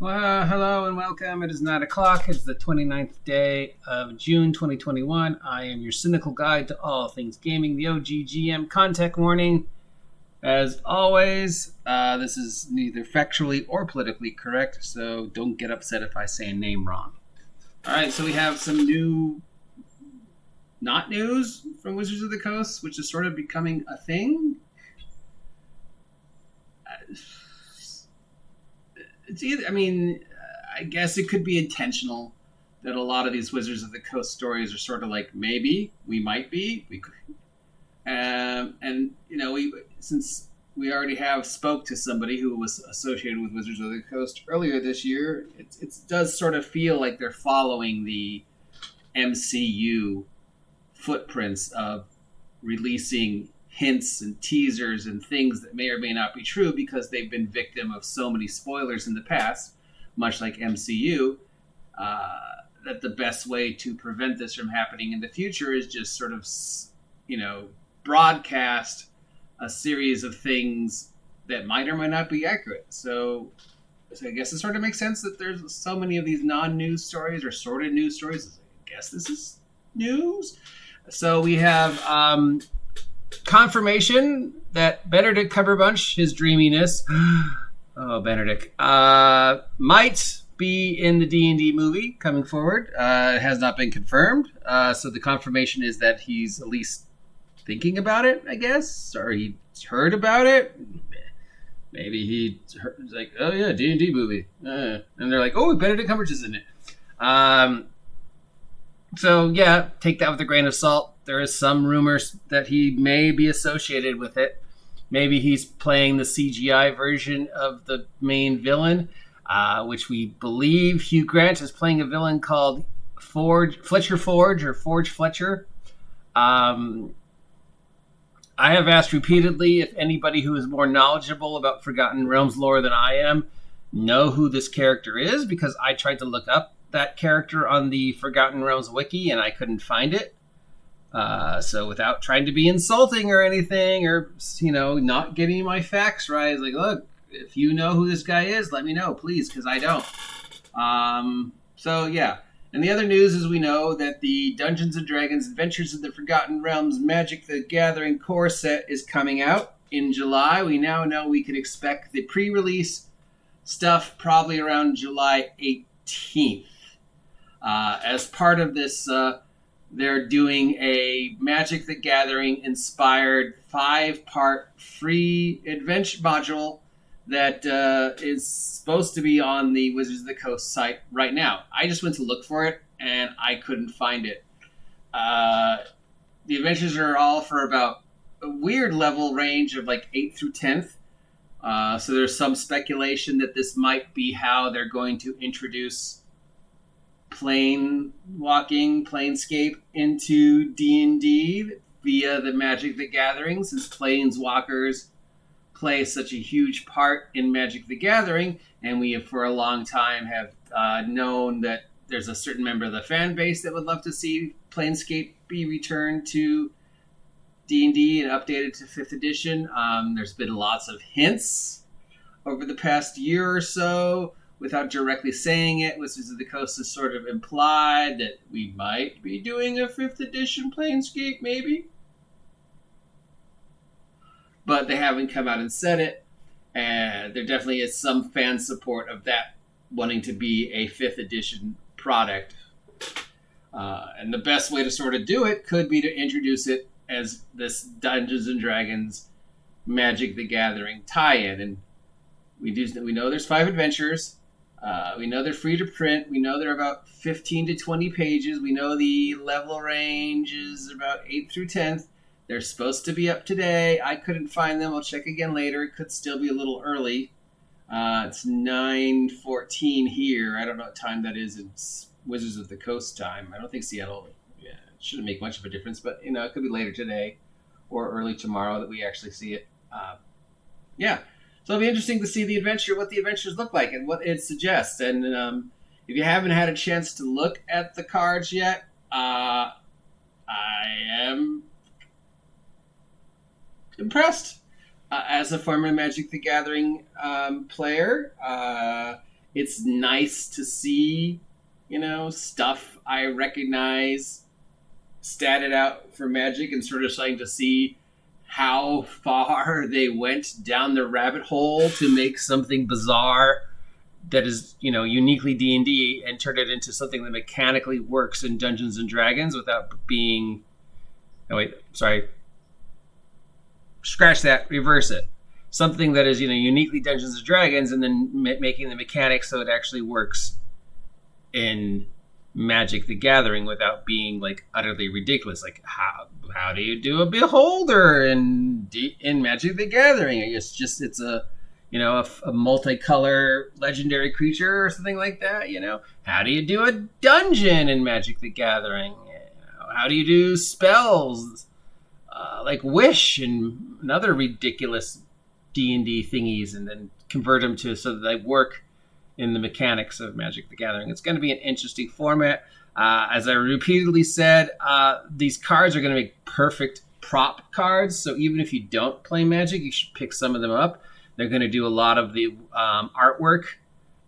Well, hello and welcome. It is 9 o'clock. It's the 29th day of June 2021. I am your cynical guide to all things gaming, the OGGM contact warning. As always, this is neither factually or politically correct, so don't get upset if I say a name wrong. All right, so we have some new, not news from Wizards of the Coast, which is sort of becoming a thing. It's either, I guess it could be intentional that a lot of these Wizards of the Coast stories are sort of like maybe we might be we could, and since we already have spoke to somebody who was associated with Wizards of the Coast earlier this year, it does sort of feel like they're following the MCU footprints of releasing hints and teasers and things that may or may not be true because they've been victim of so many spoilers in the past, much like MCU, that the best way to prevent this from happening in the future is just sort of, broadcast a series of things that might or might not be accurate. So I guess it sort of makes sense that there's so many of these non-news stories or sort of news stories. I guess this is news. So we have confirmation that Benedict Cumberbatch, his dreaminess, Benedict, might be in the D&D movie coming forward. It has not been confirmed. So the confirmation is that he's at least thinking about it, I guess, or he heard about it. Maybe he's like, oh yeah, D&D movie. And they're like, oh, Benedict Cumberbatch is in it. So yeah, take that with a grain of salt. There is some rumors that he may be associated with it. Maybe he's playing the CGI version of the main villain, which we believe Hugh Grant is playing a villain called Fletcher Forge or Forge Fletcher. I have asked repeatedly if anybody who is more knowledgeable about Forgotten Realms lore than I am know who this character is, because I tried to look up that character on the Forgotten Realms wiki and I couldn't find it. So without trying to be insulting or anything, or, not getting my facts right, I was like, look, if you know who this guy is, let me know, please, because I don't. So, yeah. And the other news is we know that the Dungeons & Dragons Adventures of the Forgotten Realms Magic the Gathering core set is coming out in July. We now know we can expect the pre-release stuff probably around July 18th. As part of this, they're doing a Magic the Gathering inspired 5-part free adventure module that is supposed to be on the Wizards of the Coast site right now. I just went to look for it and I couldn't find it. The adventures are all for about a weird level range of like 8th through 10th. So there's some speculation that this might be how they're going to introduce planescape into D&D via the Magic the Gathering, since planeswalkers play such a huge part in Magic the Gathering, and we have for a long time have known that there's a certain member of the fan base that would love to see planescape be returned to D&D and updated to 5th edition. There's been lots of hints over the past year or so. Without directly saying it, Wizards of the Coast has sort of implied that we might be doing a 5th edition Planescape, maybe. But they haven't come out and said it. And there definitely is some fan support of that wanting to be a 5th edition product. And the best way to sort of do it could be to introduce it as this Dungeons & Dragons Magic the Gathering tie-in. And we know there's 5 adventures. We know they're free to print. We know they're about 15 to 20 pages. We know the level range is about 8th through 10th. They're supposed to be up today. I couldn't find them. I'll check again later. It could still be a little early. It's 9:14 here. I don't know what time that is in Wizards of the Coast time. I don't think Seattle, it shouldn't make much of a difference, but, it could be later today or early tomorrow that we actually see it. So it'll be interesting to see what the adventures look like and what it suggests. And if you haven't had a chance to look at the cards yet, I am impressed. As a former Magic the Gathering player, it's nice to see, stuff I recognize statted out for Magic, and sort of starting to see how far they went down the rabbit hole to make something bizarre that is, uniquely D&D and turn it into something that mechanically works in Dungeons and Dragons without being... Oh, wait, sorry. Scratch that, reverse it. Something that is, uniquely Dungeons and Dragons, and then making the mechanics so it actually works in Magic the Gathering without being like utterly ridiculous. Like how do you do a beholder in Magic the Gathering? I guess just it's a multicolor legendary creature or something like that. How do you do a dungeon in Magic the Gathering? How do you do spells like Wish and other ridiculous D&D thingies, and then convert them so that they work in the mechanics of Magic the Gathering? It's going to be an interesting format. As I repeatedly said, these cards are going to make perfect prop cards. So even if you don't play Magic, you should pick some of them up. They're going to do a lot of the artwork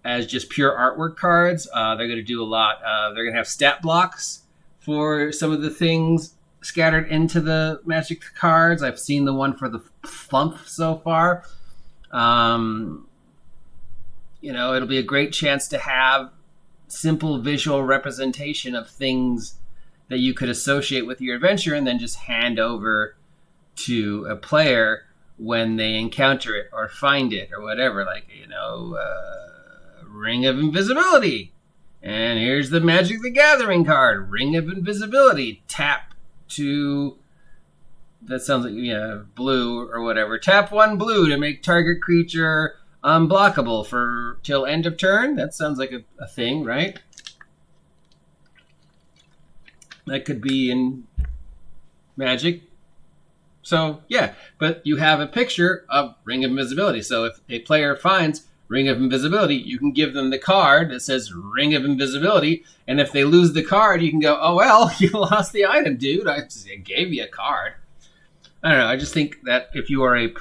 as just pure artwork cards. They're going to do a lot. They're going to have stat blocks for some of the things scattered into the Magic cards. I've seen the one for the Thump so far. It'll be a great chance to have simple visual representation of things that you could associate with your adventure and then just hand over to a player when they encounter it or find it or whatever. Like, Ring of Invisibility. And here's the Magic the Gathering card, Ring of Invisibility. Tap to... That sounds like, blue or whatever. Tap 1 blue to make target creature unblockable for till end of turn. That sounds like a thing, right? That could be in Magic. So, yeah. But you have a picture of Ring of Invisibility. So if a player finds Ring of Invisibility, you can give them the card that says Ring of Invisibility. And if they lose the card, you can go, oh, well, you lost the item, dude. I gave you a card. I don't know. I just think that if you are a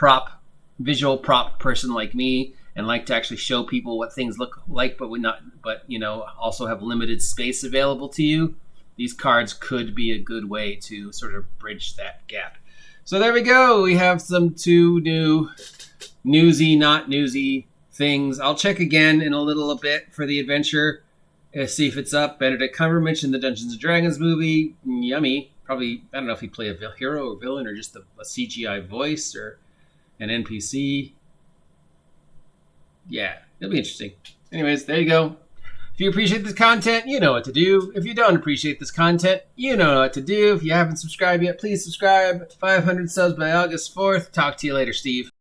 visual prop person like me and like to actually show people what things look like, but also have limited space available to you, these cards could be a good way to sort of bridge that gap. So there we go. We have some 2 new newsy, not newsy things. I'll check again in a little bit for the adventure, see if it's up. Benedict Cumberbatch in the Dungeons and Dragons movie. Yummy. Probably, I don't know if he'd play a hero or villain or just a CGI voice or an NPC. Yeah, it'll be interesting. Anyways, there you go. If you appreciate this content, you know what to do. If you don't appreciate this content, you know what to do. If you haven't subscribed yet, please subscribe. 500 subs by August 4th. Talk to you later, Steve.